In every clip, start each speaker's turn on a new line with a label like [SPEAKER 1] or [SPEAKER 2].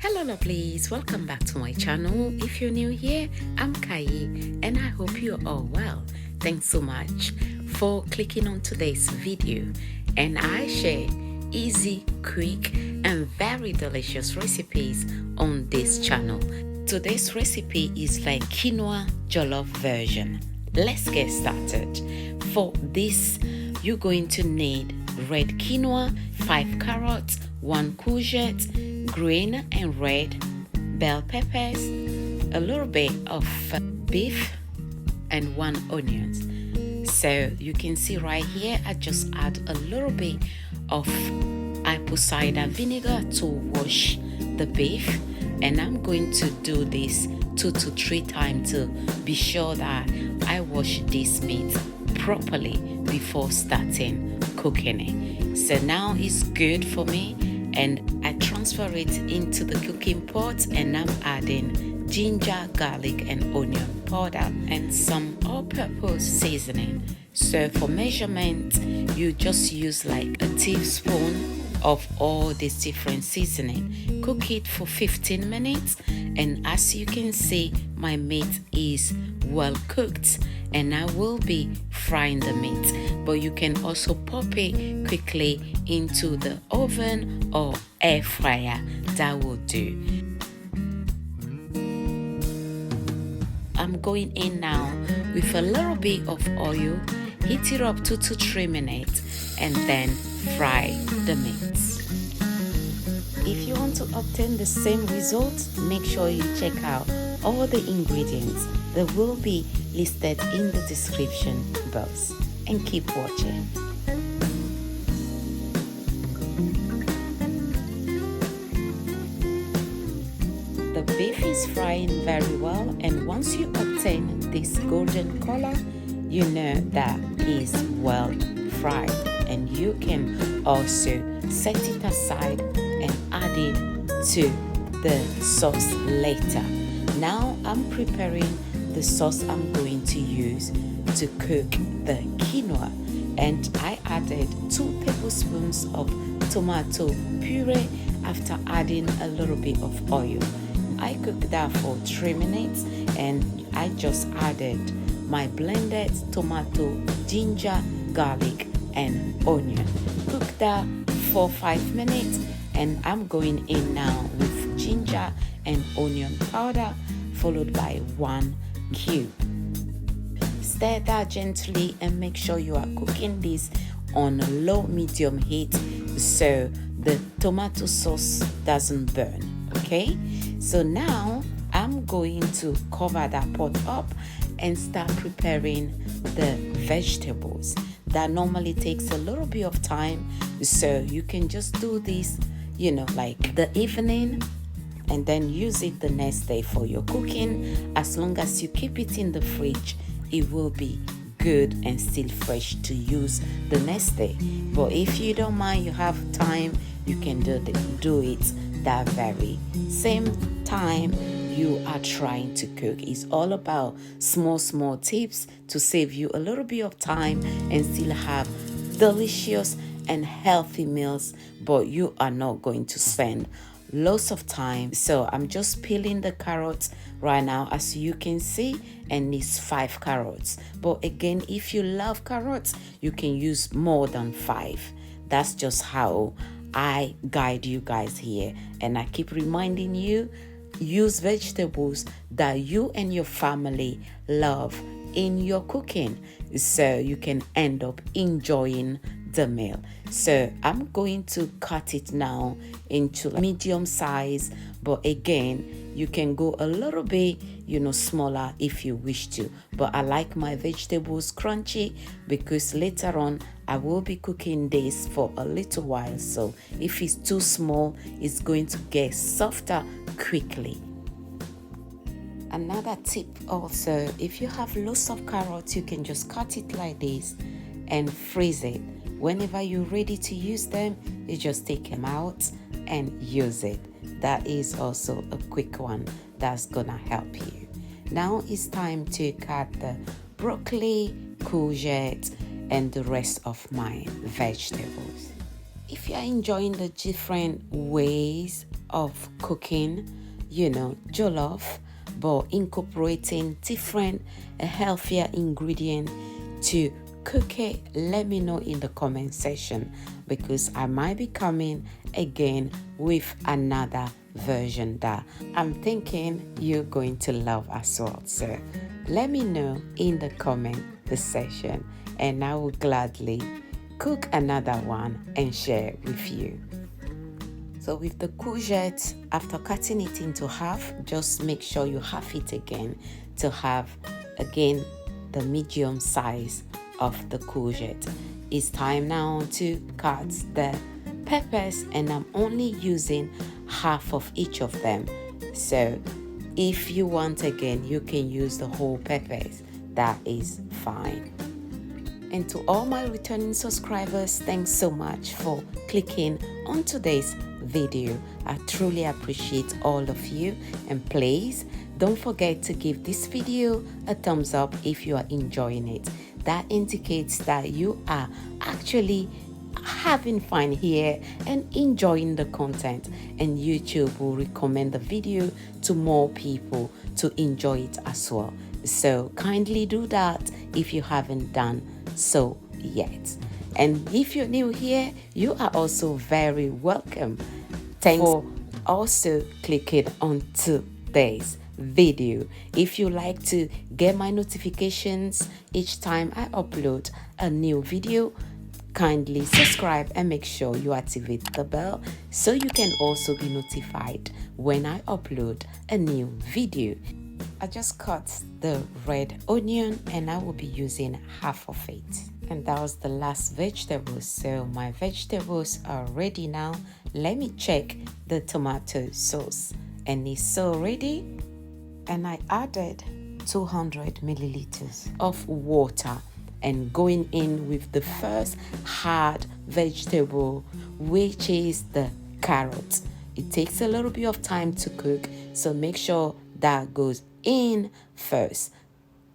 [SPEAKER 1] Hello lovelies, welcome back to my channel. If you're new here, I'm Kai and I hope you're all well. Thanks so much for clicking on today's video, and I share easy, quick and very delicious recipes on this channel. Today's recipe is like quinoa jollof version. Let's get started. For this, you're going to need red quinoa, 5 carrots, 1 courgette, green and red bell peppers, a little bit of beef and 1 onion. So you can see right here I just add a little bit of apple cider vinegar to wash the beef, and I'm going to do this 2 to 3 times to be sure that I wash this meat properly before starting cooking it. So now it's good for me, and I transfer it into the cooking pot, and I'm adding ginger, garlic and onion powder and some all-purpose seasoning. So for measurement, you just use like a teaspoon of all these different seasoning. Cook it for 15 minutes, and as you can see, my meat is well cooked and I will be frying the meat, but you can also pop it quickly into the oven or air fryer. That will do. I'm going in now with a little bit of oil, heat it up 2 to 3 minutes and then fry the meat. If you want to obtain the same result, make sure you check out all the ingredients that will be listed in the description box, and keep watching. The beef is frying very well, and once you obtain this golden color, you know that is well fried, and you can also set it aside and add it to the sauce later. Now I'm preparing the sauce I'm going to use to cook the quinoa, and I added 2 tablespoons of tomato puree after adding a little bit of oil. I cooked that for 3 minutes, and I just added my blended tomato, ginger, garlic and onion. Cook that for 5 minutes, and I'm going in now with ginger and onion powder followed by 1 cube. Stir that gently and make sure you are cooking this on a low medium heat so the tomato sauce doesn't burn. Okay, so now I'm going to cover that pot up and start preparing the vegetables. That normally takes a little bit of time, so you can just do this, like the evening, and then use it the next day for your cooking. As long as you keep it in the fridge, it will be good and still fresh to use the next day. But if you don't mind, you have time, you can do it that very same time you are trying to cook. It's all about small tips to save you a little bit of time and still have delicious and healthy meals, but you are not going to spend lots of time. So I'm just peeling the carrots right now, as you can see, and it's 5 carrots. But again, if you love carrots, you can use more than 5. That's just how I guide you guys here, and I keep reminding you, use vegetables that you and your family love in your cooking so you can end up enjoying the meal. So I'm going to cut it now into medium size, but again, you can go a little bit smaller if you wish to, but I like my vegetables crunchy because later on I will be cooking this for a little while. So if it's too small, it's going to get softer quickly. Another tip also, if you have lots of carrots, you can just cut it like this and freeze it. Whenever you're ready to use them, you just take them out and use it. That is also a quick one that's gonna help you. Now it's time to cut the broccoli, courgette and the rest of my vegetables. If you're enjoying the different ways of cooking, jollof, but incorporating different healthier ingredient to cook it, let me know in the comment section, because I might be coming again with another version that I'm thinking you're going to love as well. So let me know in the comment section, and I will gladly cook another one and share with you. So with the courgette, after cutting it into half, just make sure you half it again to have again the medium size of the courgette. It's time now to cut the peppers, and I'm only using half of each of them. So if you want, again, you can use the whole peppers. That is fine. And to all my returning subscribers, thanks so much for clicking on today's video. I truly appreciate all of you, and please don't forget to give this video a thumbs up if you are enjoying it. That indicates that you are actually having fun here and enjoying the content, and YouTube will recommend the video to more people to enjoy it as well. So kindly do that if you haven't done so yet. And if you're new here, you are also very welcome. Thanks for also clicking on today's video. If you like to get my notifications each time I upload a new video, kindly subscribe and make sure you activate the bell so you can also be notified when I upload a new video. I just cut the red onion and I will be using half of it. And that was the last vegetable. So my vegetables are ready now. Let me check the tomato sauce, and it's so ready. And I added 200 milliliters of water, and going in with the first hard vegetable, which is the carrot. It takes a little bit of time to cook, so make sure that goes in first.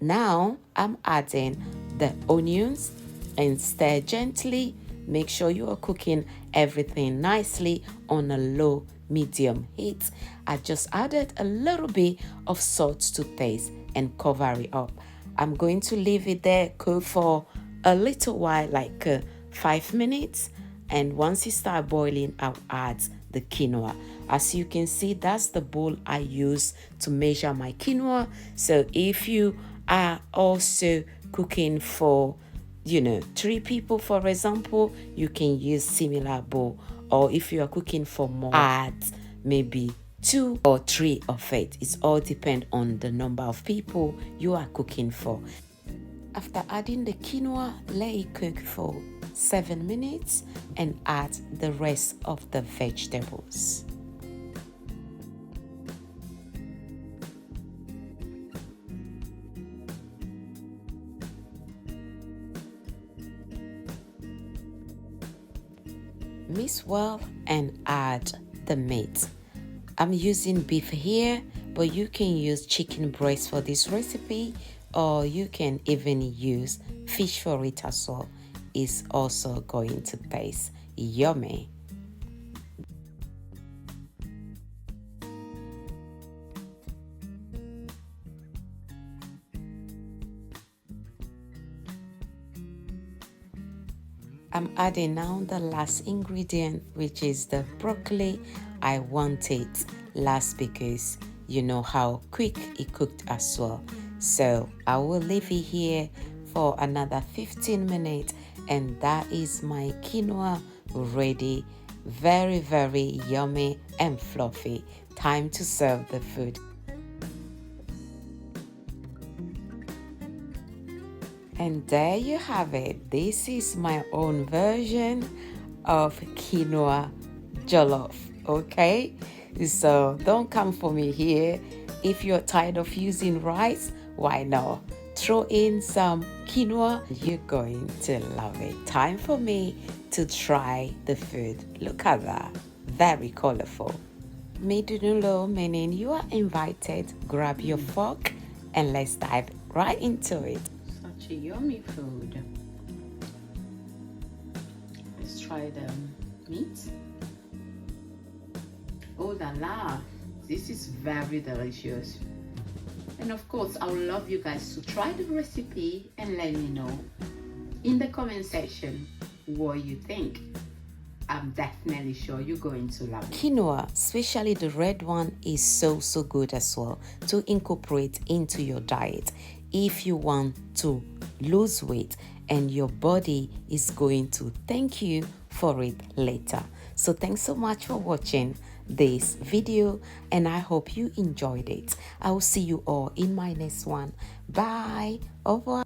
[SPEAKER 1] Now I'm adding the onions and stir gently. Make sure you are cooking everything nicely on a low medium heat. I just added a little bit of salt to taste and cover it up. I'm going to leave it there, cook for a little while, like 5 minutes, and once it starts boiling, I'll add the quinoa. As you can see, that's the bowl I use to measure my quinoa. So if you are also cooking for 3 people, for example, you can use similar bowl, or if you are cooking for more, add maybe 2 or 3 of it. It's all depend on the number of people you are cooking for. After adding the quinoa, let it cook for 7 minutes and add the rest of the vegetables. Mix well and add the meat. I'm using beef here, but you can use chicken breast for this recipe, or you can even use fish for it as well. It's also going to taste yummy. I'm adding now the last ingredient, which is the broccoli. I want it last because you know how quick it cooked as well. So I will leave it here for another 15 minutes, and that is my quinoa ready. Very, very yummy and fluffy. Time to serve the food. And there you have it. This is my own version of quinoa jollof, okay? So don't come for me here. If you're tired of using rice, why not? Throw in some quinoa. You're going to love it. Time for me to try the food. Look at that. Very colorful. Midunulo, meaning you are invited. Grab your fork and let's dive right into it. Such a yummy food. Let's try the meat. Oh la la, this is very delicious. And of course, I would love you guys to try the recipe and let me know in the comment section what you think. I'm definitely sure you're going to love it. Quinoa, especially the red one, is so good as well to incorporate into your diet if you want to lose weight, and your body is going to thank you for it later. So thanks so much for watching this video, and I hope you enjoyed it. I will see you all in my next one. Bye. Au revoir.